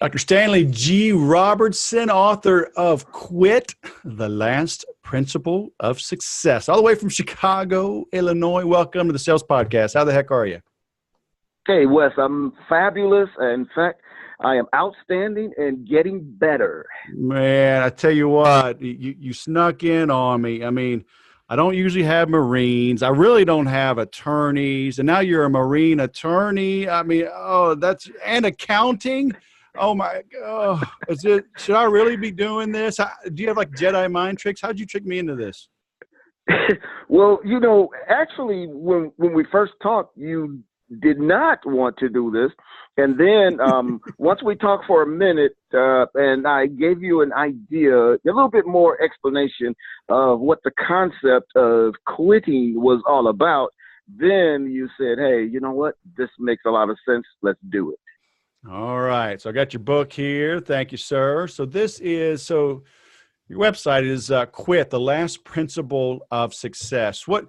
Dr. Stanley G. Robertson, author of Quit, The Last Principle of Success, all the way from Chicago, Illinois. Welcome to the Sales Podcast. How the heck are you? Hey, Wes, I'm fabulous. In fact, I am outstanding and getting better. Man, I tell you what, you snuck in on me. I mean, I don't usually have Marines. I really don't have attorneys. And now you're a Marine attorney. I mean, and accounting. Oh my God. Should I really be doing this? Do you have like Jedi mind tricks? How'd you trick me into this? Well, actually, when we first talked, you did not want to do this. And then once we talked for a minute and I gave you an idea, a little bit more explanation of what the concept of quitting was all about, then you said, hey, you know what? This makes a lot of sense. Let's do it. All right. So I got your book here. Thank you, sir. So your website is Quit, The Last Principle of Success. What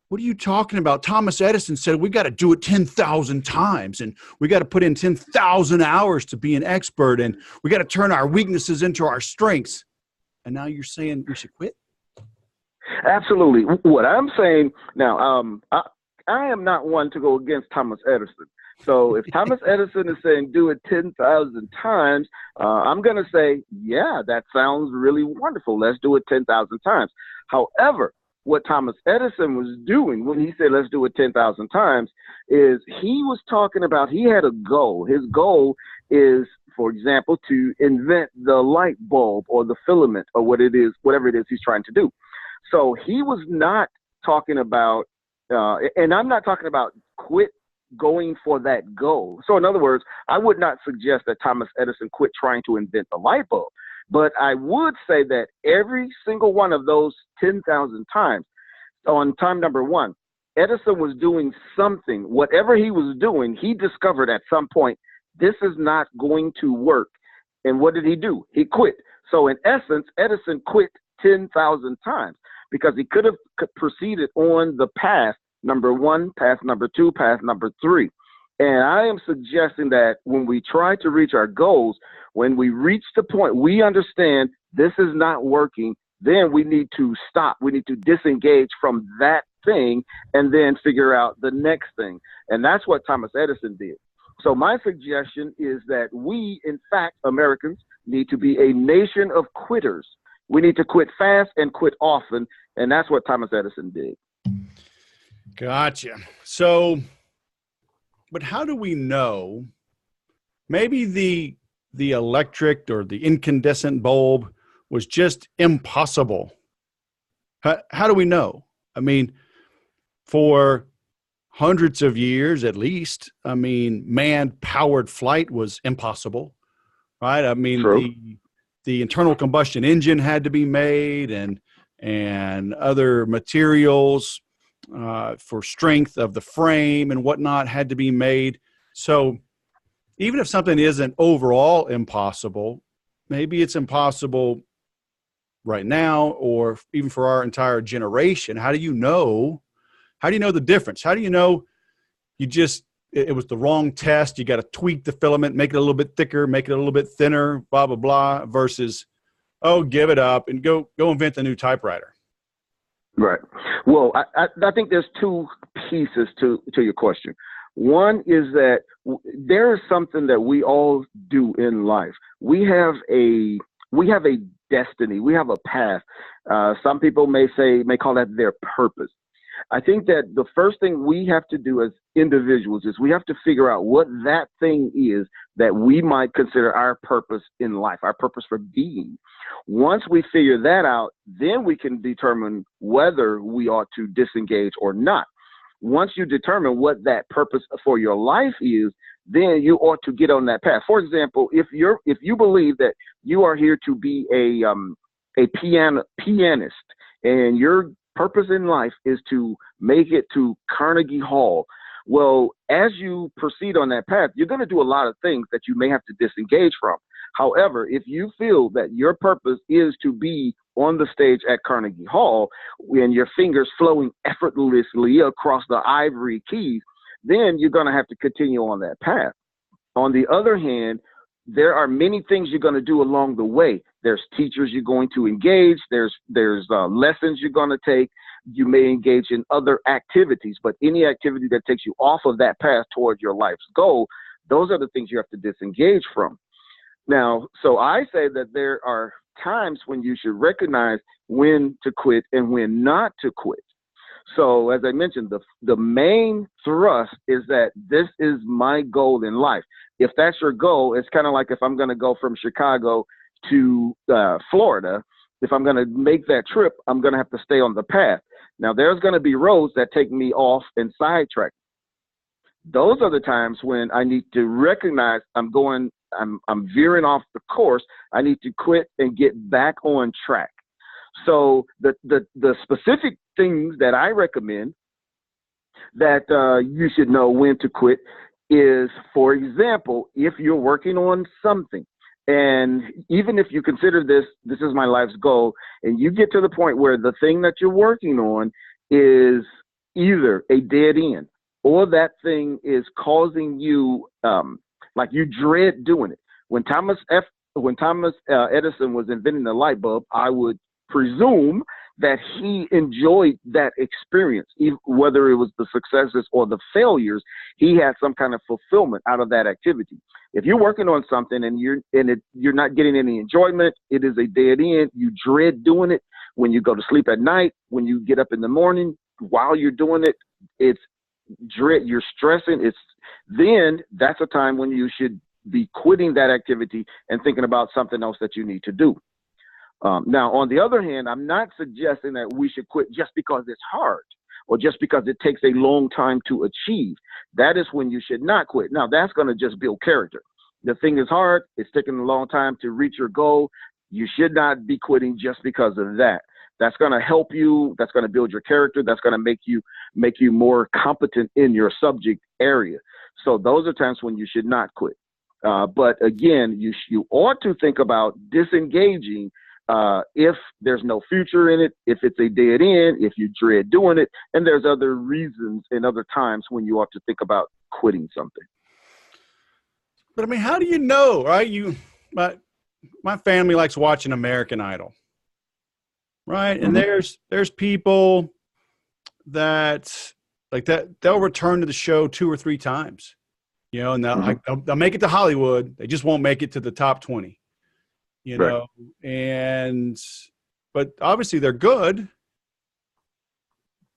are you talking about? Thomas Edison said we got to do it 10,000 times, and we got to put in 10,000 hours to be an expert, and we got to turn our weaknesses into our strengths. And now you're saying we should quit? Absolutely. What I'm saying now, I am not one to go against Thomas Edison. So if Thomas Edison is saying do it 10,000 times, I'm going to say, yeah, that sounds really wonderful. Let's do it 10,000 times. However, what Thomas Edison was doing when he said let's do it 10,000 times is he was talking about he had a goal. His goal is, for example, to invent the light bulb or the filament or whatever it is he's trying to do. So he was not talking about, and I'm not talking about quit going for that goal. So in other words, I would not suggest that Thomas Edison quit trying to invent the light bulb. But I would say that every single one of those 10,000 times, on time number one, Edison was doing something. Whatever he was doing, he discovered at some point, this is not going to work. And what did he do? He quit. So in essence, Edison quit 10,000 times because he could have proceeded on the path number one, path number two, path number three. And I am suggesting that when we try to reach our goals, when we reach the point we understand this is not working, then we need to stop. We need to disengage from that thing and then figure out the next thing. And that's what Thomas Edison did. So my suggestion is that we, in fact, Americans, need to be a nation of quitters. We need to quit fast and quit often. And that's what Thomas Edison did. Gotcha. So, but how do we know maybe the electric or the incandescent bulb was just impossible? How do we know? I mean, for hundreds of years at least, I mean, man-powered flight was impossible, right? I mean, the internal combustion engine had to be made and other materials for strength of the frame and whatnot had to be made. So even if something isn't overall impossible, maybe it's impossible right now or even for our entire generation. How do you know the difference? How do you know it was the wrong test? You got to tweak the filament, make it a little bit thicker, make it a little bit thinner, blah, blah, blah, versus, oh, give it up and go invent a new typewriter. Right. Well, I think there's two pieces to your question. One is that there is something that we all do in life. We have a destiny. We have a path. Some people may call that their purpose. I think that the first thing we have to do as individuals is we have to figure out what that thing is that we might consider our purpose in life, our purpose for being. Once we figure that out, then we can determine whether we ought to disengage or not. Once you determine what that purpose for your life is, then you ought to get on that path. For example, if you believe that you are here to be a pianist and your purpose in life is to make it to Carnegie Hall, well, as you proceed on that path, you're going to do a lot of things that you may have to disengage from. However, if you feel that your purpose is to be on the stage at Carnegie Hall and your fingers flowing effortlessly across the ivory keys, then you're going to have to continue on that path. On the other hand, there are many things you're going to do along the way. There's teachers you're going to engage. There's lessons you're going to take. You may engage in other activities, but any activity that takes you off of that path toward your life's goal, those are the things you have to disengage from. Now, so I say that there are times when you should recognize when to quit and when not to quit. So as I mentioned, the main thrust is that this is my goal in life. If that's your goal, it's kind of like if I'm going to go from Chicago to Florida, if I'm going to make that trip, I'm going to have to stay on the path. Now, there's going to be roads that take me off and sidetrack. Those are the times when I need to recognize I'm veering off the course. I need to quit and get back on track. So the specific things that I recommend that you should know when to quit is, for example, if you're working on something, and even if you consider this is my life's goal, and you get to the point where the thing that you're working on is either a dead end or that thing is causing you, like you dread doing it. When Thomas Edison was inventing the light bulb, I would presume that he enjoyed that experience, whether it was the successes or the failures. He had some kind of fulfillment out of that activity. If you're working on something and you're not getting any enjoyment, it is a dead end. You dread doing it. When you go to sleep at night, when you get up in the morning, while you're doing it, it's dread. You're stressing. Then that's a time when you should be quitting that activity and thinking about something else that you need to do. Now, on the other hand, I'm not suggesting that we should quit just because it's hard or just because it takes a long time to achieve. That is when you should not quit. Now, that's going to just build character. The thing is hard. It's taking a long time to reach your goal. You should not be quitting just because of that. That's going to help you. That's going to build your character. That's going to make you more competent in your subject area. So those are times when you should not quit. But again, you ought to think about disengaging if there's no future in it, if it's a dead end, if you dread doing it, and there's other reasons and other times when you ought to think about quitting something. But I mean, how do you know, right? My family likes watching American Idol, right? And there's people that like that they'll return to the show 2 or 3 times, and they'll make it to Hollywood. They just won't make it to the top 20. Right. But obviously they're good,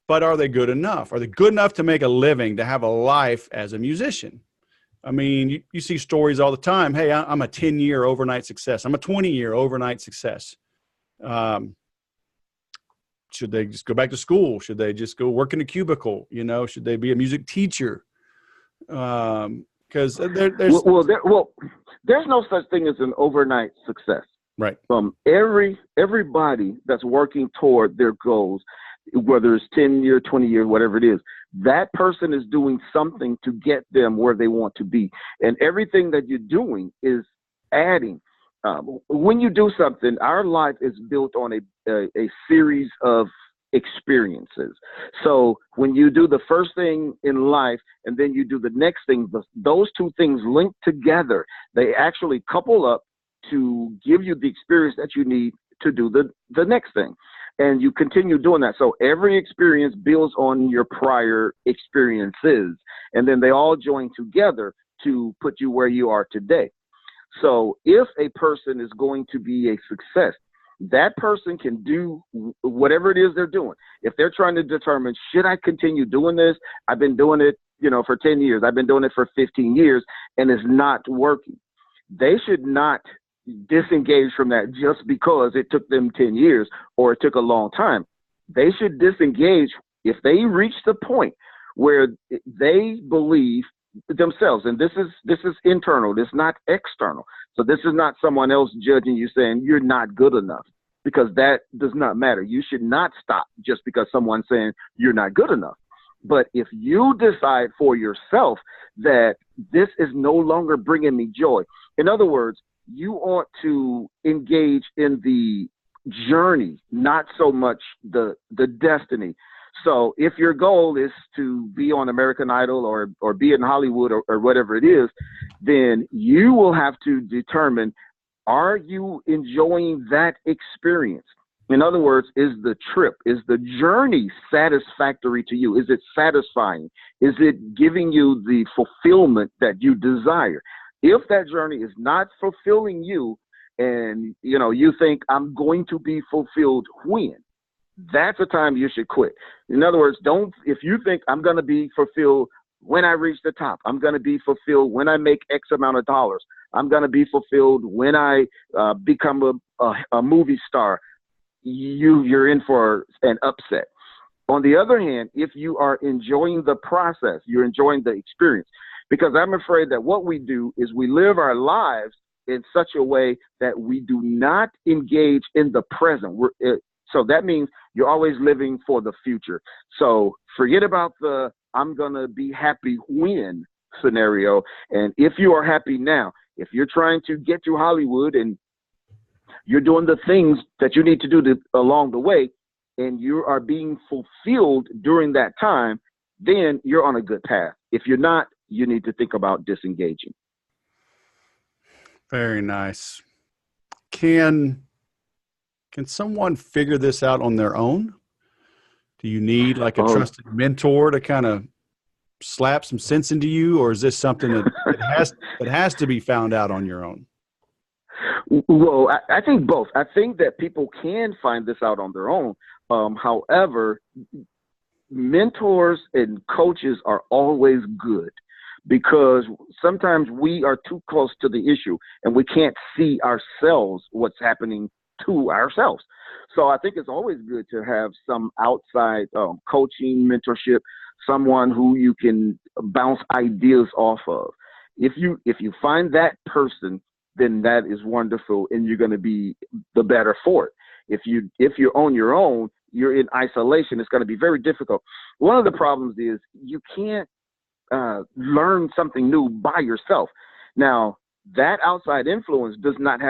but are they good enough? Are they good enough to make a living, to have a life as a musician? I mean, you see stories all the time. Hey, I'm a 10-year overnight success. I'm a 20-year overnight success. Should they just go back to school? Should they just go work in a cubicle? Should they be a music teacher? Because there's no such thing as an overnight success. Right. Everybody that's working toward their goals, whether it's 10 years, 20 years, whatever it is, that person is doing something to get them where they want to be. And everything that you're doing is adding. When you do something, our life is built on a series of experiences. So when you do the first thing in life and then you do the next thing, those two things link together. They actually couple up to give you the experience that you need to do the next thing. And you continue doing that. So every experience builds on your prior experiences, and then they all join together to put you where you are today. So if a person is going to be a success, that person can do whatever it is they're doing. If they're trying to determine, should I continue doing this? I've been doing it, for 10 years. I've been doing it for 15 years, and it's not working. They should not disengage from that just because it took them 10 years or it took a long time. They should disengage if they reach the point where they believe themselves, and this is internal, this is not external. So this is not someone else judging you saying you're not good enough, because that does not matter. You should not stop just because someone's saying you're not good enough. But if you decide for yourself that this is no longer bringing me joy, in other words, you ought to engage in the journey, not so much the destiny. So if your goal is to be on American Idol or be in Hollywood or whatever it is, then you will have to determine, are you enjoying that experience? In other words, is the trip, is the journey satisfactory to you? Is it satisfying? Is it giving you the fulfillment that you desire? If that journey is not fulfilling you, and you think, I'm going to be fulfilled when, that's a time you should quit. In other words, if you think I'm going to be fulfilled when I reach the top, I'm going to be fulfilled when I make X amount of dollars, I'm going to be fulfilled when I become a movie star, you're in for an upset. On the other hand, if you are enjoying the process, you're enjoying the experience, because I'm afraid that what we do is we live our lives in such a way that we do not engage in the present. So that means you're always living for the future. So forget about the I'm going to be happy when scenario. And if you are happy now, if you're trying to get to Hollywood and you're doing the things that you need to do along the way, and you are being fulfilled during that time, then you're on a good path. If you're not, you need to think about disengaging. Very nice. Can someone figure this out on their own? Do you need like a trusted mentor to kind of slap some sense into you, or is this something that has to be found out on your own? Well, I think both. I think that people can find this out on their own. However, mentors and coaches are always good, because sometimes we are too close to the issue and we can't see ourselves, what's happening to ourselves. So I think it's always good to have some outside coaching, mentorship, someone who you can bounce ideas off of. If you find that person, then that is wonderful, and you're going to be the better for it. If you're on your own, you're in isolation, it's going to be very difficult. One of the problems is you can't learn something new by yourself. Now, that outside influence does not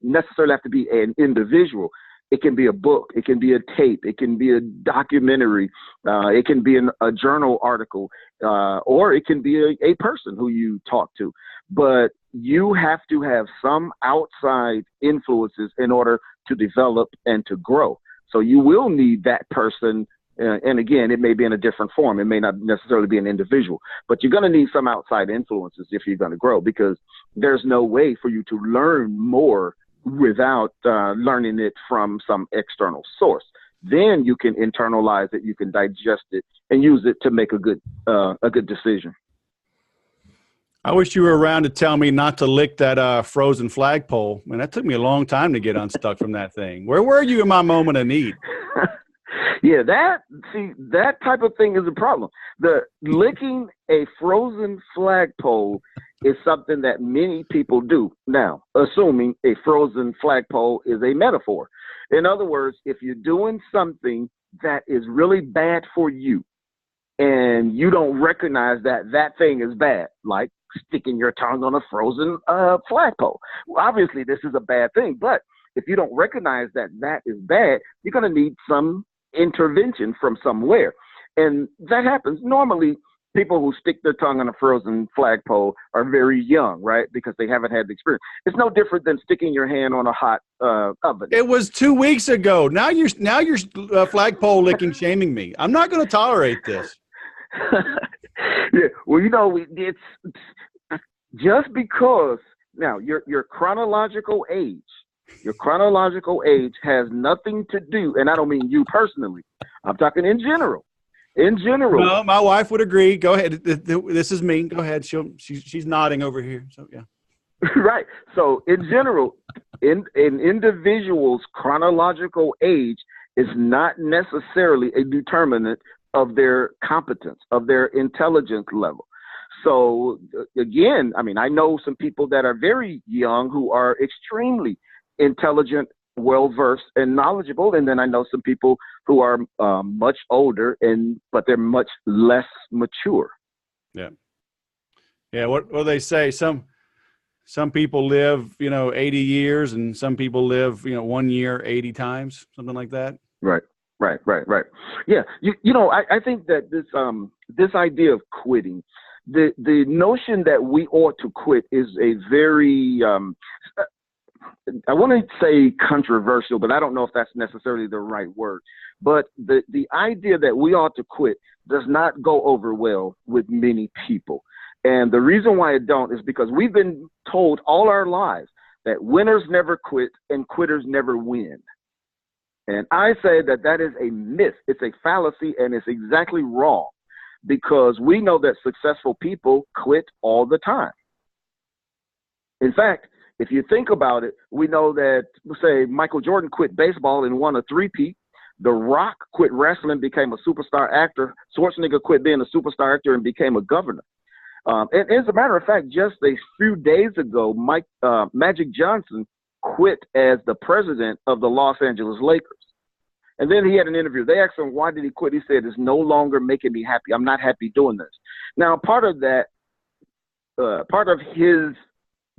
necessarily have to be an individual. It can be a book, it can be a tape, it can be a documentary, it can be a journal article, or it can be a person who you talk to. But you have to have some outside influences in order to develop and to grow. So you will need that person. And again, it may be in a different form. It may not necessarily be an individual, but you're going to need some outside influences if you're going to grow, because there's no way for you to learn more without learning it from some external source. Then you can internalize it, you can digest it, and use it to make a good decision. I wish you were around to tell me not to lick that frozen flagpole. Man, that took me a long time to get unstuck from that thing. Where were you in my moment of need? Yeah, that type of thing is a problem. The licking a frozen flagpole is something that many people do. Now, assuming a frozen flagpole is a metaphor. In other words, if you're doing something that is really bad for you and you don't recognize that thing is bad, like sticking your tongue on a frozen flagpole. Well, obviously, this is a bad thing, but if you don't recognize that is bad, you're going to need some intervention from somewhere. And that happens. Normally, people who stick their tongue on a frozen flagpole are very young, right? Because they haven't had the experience. It's no different than sticking your hand on a hot oven. It was 2 weeks ago. Now you're flagpole licking shaming me. I'm not going to tolerate this. Yeah, well, it's just because now your chronological age has nothing to do, and I don't mean you personally. I'm talking in general. No, my wife would agree. Go ahead. This is me. Go ahead. She's nodding over here. So yeah. Right. So in general, in individuals' chronological age is not necessarily a determinant of their competence, of their intelligence level. So again, I mean, I know some people that are very young who are extremely intelligent, well-versed, and knowledgeable. And then I know some people who are much older, but they're much less mature. Yeah. Yeah. What do they say? Some people live, 80 years, and some people live, 1 year, 80 times, something like that. Right. Right. Yeah, I think that this idea of quitting, the notion that we ought to quit is a very I want to say controversial, but I don't know if that's necessarily the right word. But the idea that we ought to quit does not go over well with many people. And the reason why it don't is because we've been told all our lives that winners never quit and quitters never win. And I say that that is a myth. It's a fallacy, and it's exactly wrong, because we know that successful people quit all the time. In fact, if you think about it, we know that, say, Michael Jordan quit baseball and won a three-peat. The Rock quit wrestling, became a superstar actor. Schwarzenegger quit being a superstar actor and became a governor. And as a matter of fact, just a few days ago, Magic Johnson quit as the president of the Los Angeles Lakers. And then he had an interview. They asked him, why did he quit? He said, it's no longer making me happy. I'm not happy doing this. Now, part of his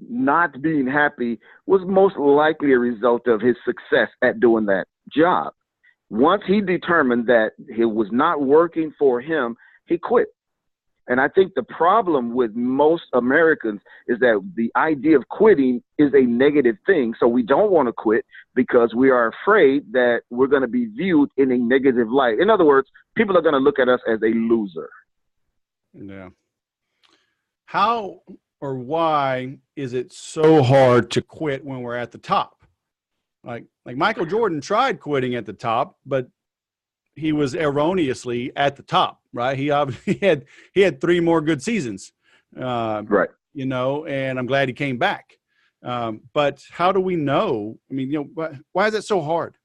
not being happy was most likely a result of his success at doing that job. Once he determined that it was not working for him, he quit. And I think the problem with most Americans is that the idea of quitting is a negative thing. So we don't want to quit because we are afraid that we're going to be viewed in a negative light. In other words, people are going to look at us as a loser. Yeah. How or why is it so hard to quit when we're at the top? Like Michael Jordan tried quitting at the top, but he was erroneously at the top, right? He obviously had three more good seasons, right? And I'm glad he came back. But how do we know? I mean, why is it so hard?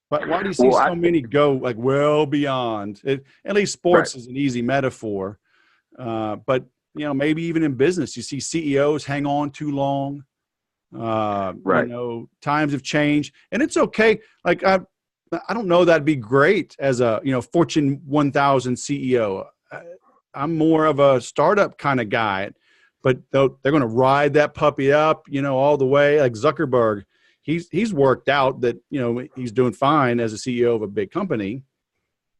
Why do you see so many go like well beyond it? At least sports is an easy metaphor, but maybe even in business, you see CEOs hang on too long. Times have changed, and it's okay. Like I don't know that'd be great as a Fortune 1000 CEO. I'm more of a startup kind of guy, but they're going to ride that puppy up, all the way. Like Zuckerberg, he's worked out that he's doing fine as a CEO of a big company,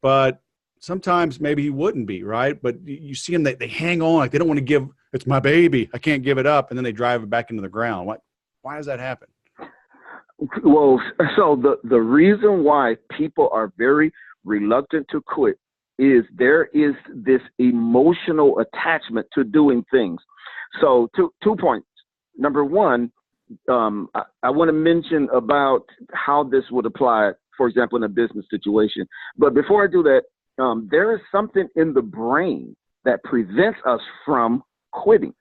but sometimes maybe he wouldn't be, right? But you see them, they hang on like they don't want to give. It's my baby, I can't give it up, and then they drive it back into the ground. Why does that happen? Well, so the reason why people are very reluctant to quit is there is this emotional attachment to doing things. So two points. Number one, I want to mention about how this would apply, for example, in a business situation. But before I do that, there is something in the brain that prevents us from quitting.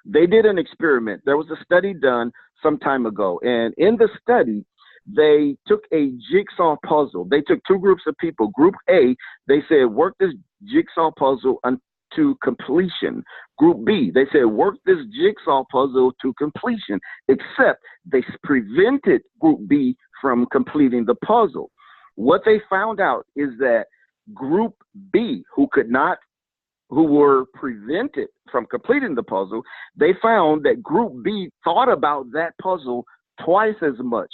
They did an experiment. There was a study done some time ago. And in the study, they took a jigsaw puzzle. They took two groups of people. Group A, they said, work this jigsaw puzzle to completion. Group B, they said, work this jigsaw puzzle to completion, except they prevented Group B from completing the puzzle. What they found out is that Group B, who were prevented from completing the puzzle, they found that Group B thought about that puzzle twice as much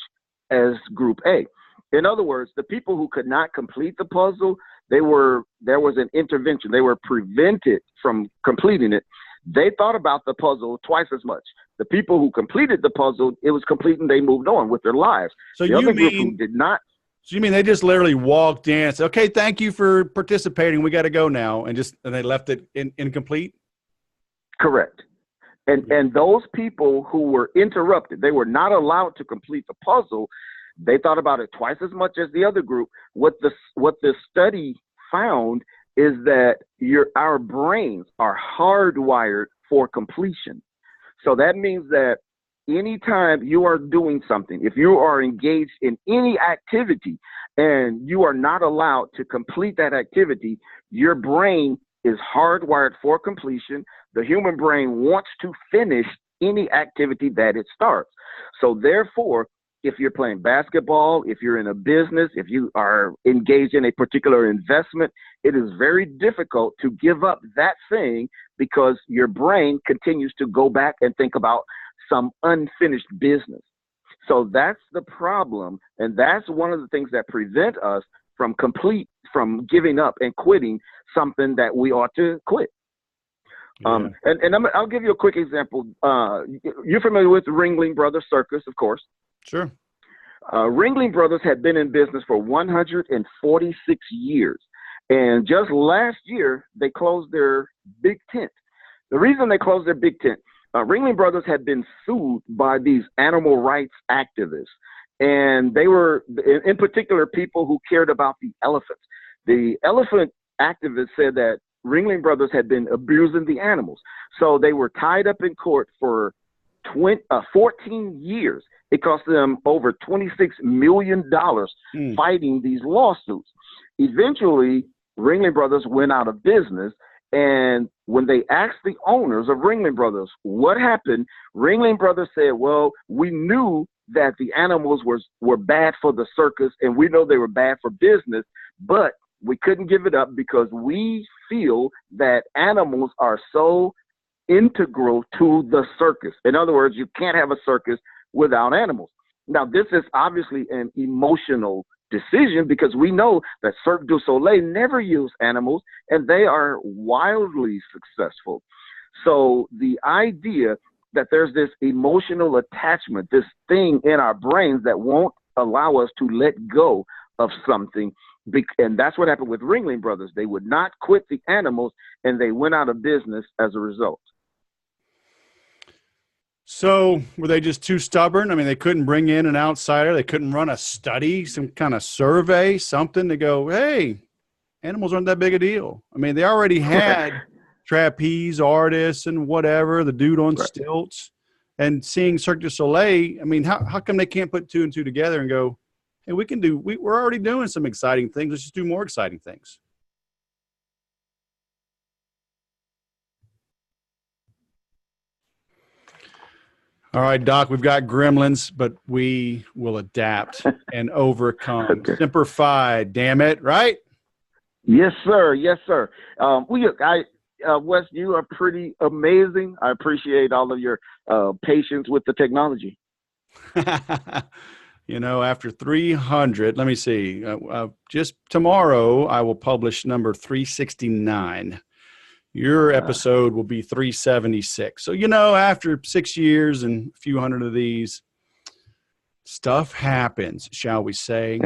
as Group A. In other words, the people who could not complete the puzzle, there was an intervention. They were prevented from completing it. They thought about the puzzle twice as much. The people who completed the puzzle, it was complete and they moved on with their lives. So the other group who did not. So you mean they just literally walked in and said, okay, thank you for participating. We got to go now. And they left it incomplete? Correct. And those people who were interrupted, they were not allowed to complete the puzzle. They thought about it twice as much as the other group. What the study found is that our brains are hardwired for completion. So that means that anytime you are doing something, if you are engaged in any activity and you are not allowed to complete that activity, your brain is hardwired for completion. The human brain wants to finish any activity that it starts. So therefore, if you're playing basketball, if you're in a business, if you are engaged in a particular investment, it is very difficult to give up that thing because your brain continues to go back and think about some unfinished business. So that's the problem. And that's one of the things that prevent us from giving up and quitting something that we ought to quit. Yeah. I'll give you a quick example. You're familiar with the Ringling Brothers Circus, of course. Sure. Ringling Brothers had been in business for 146 years. And just last year, they closed their big tent. The reason they closed their big tent, Ringling Brothers had been sued by these animal rights activists. And they were, in particular, people who cared about the elephants. The elephant activists said that Ringling Brothers had been abusing the animals. So they were tied up in court for 14 years. It cost them over $26 million fighting these lawsuits. Eventually, Ringling Brothers went out of business. And when they asked the owners of Ringling Brothers what happened, Ringling Brothers said, well, we knew that the animals were bad for the circus, and we know they were bad for business, but we couldn't give it up because we feel that animals are so integral to the circus. In other words, you can't have a circus without animals. Now, this is obviously an emotional decision because we know that Cirque du Soleil never use animals, and they are wildly successful. So the idea that there's this emotional attachment, this thing in our brains that won't allow us to let go of something. And that's what happened with Ringling Brothers. They would not quit the animals, and they went out of business as a result. So were they just too stubborn? I mean, they couldn't bring in an outsider. They couldn't run a study, some kind of survey, something to go, hey, animals aren't that big a deal. I mean, they already had trapeze artists and whatever, the dude on stilts, and seeing Cirque du Soleil. I mean, how come they can't put two and two together and go, hey, we're already doing some exciting things. Let's just do more exciting things. All right, Doc, we've got gremlins, but we will adapt and overcome. Okay. Semper Fi, damn it, right? Yes, sir. Yes, sir. Wes, you are pretty amazing. I appreciate all of your patience with the technology. You know, after 300, let me see, just tomorrow I will publish number 369. Your episode will be 376. So, you know, after 6 years and a few hundred of these, stuff happens, shall we say.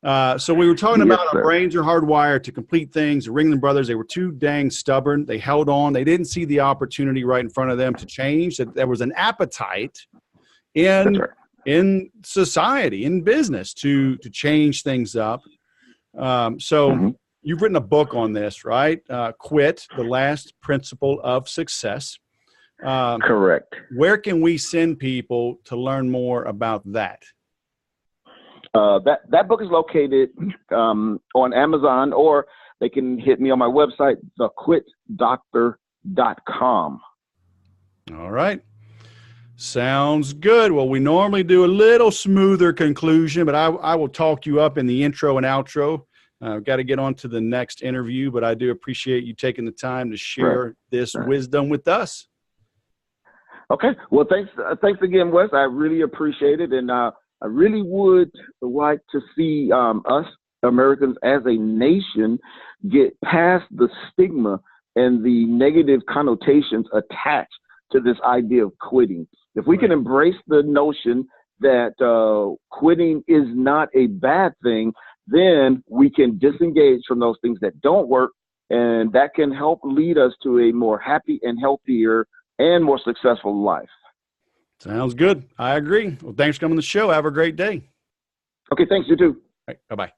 So we were talking about our brains are hardwired to complete things. The Ringling Brothers, they were too dang stubborn. They held on. They didn't see the opportunity right in front of them to change. That there was an appetite in society, in business, to change things up. You've written a book on this, right? Quit, the Last Principle of Success. Correct. Where can we send people to learn more about that? That book is located on Amazon, or they can hit me on my website, thequitdoctor.com. All right. Sounds good. Well, we normally do a little smoother conclusion, but I will talk you up in the intro and outro. I've got to get on to the next interview, but I do appreciate you taking the time to share this wisdom with us. Okay. Well, thanks again, Wes. I really appreciate it. And I really would like to see us Americans as a nation get past the stigma and the negative connotations attached to this idea of quitting. If we can embrace the notion that quitting is not a bad thing, then we can disengage from those things that don't work, and that can help lead us to a more happy and healthier and more successful life. Sounds good. I agree. Well, thanks for coming on the show. Have a great day. Okay, thanks. You too. All right, bye-bye.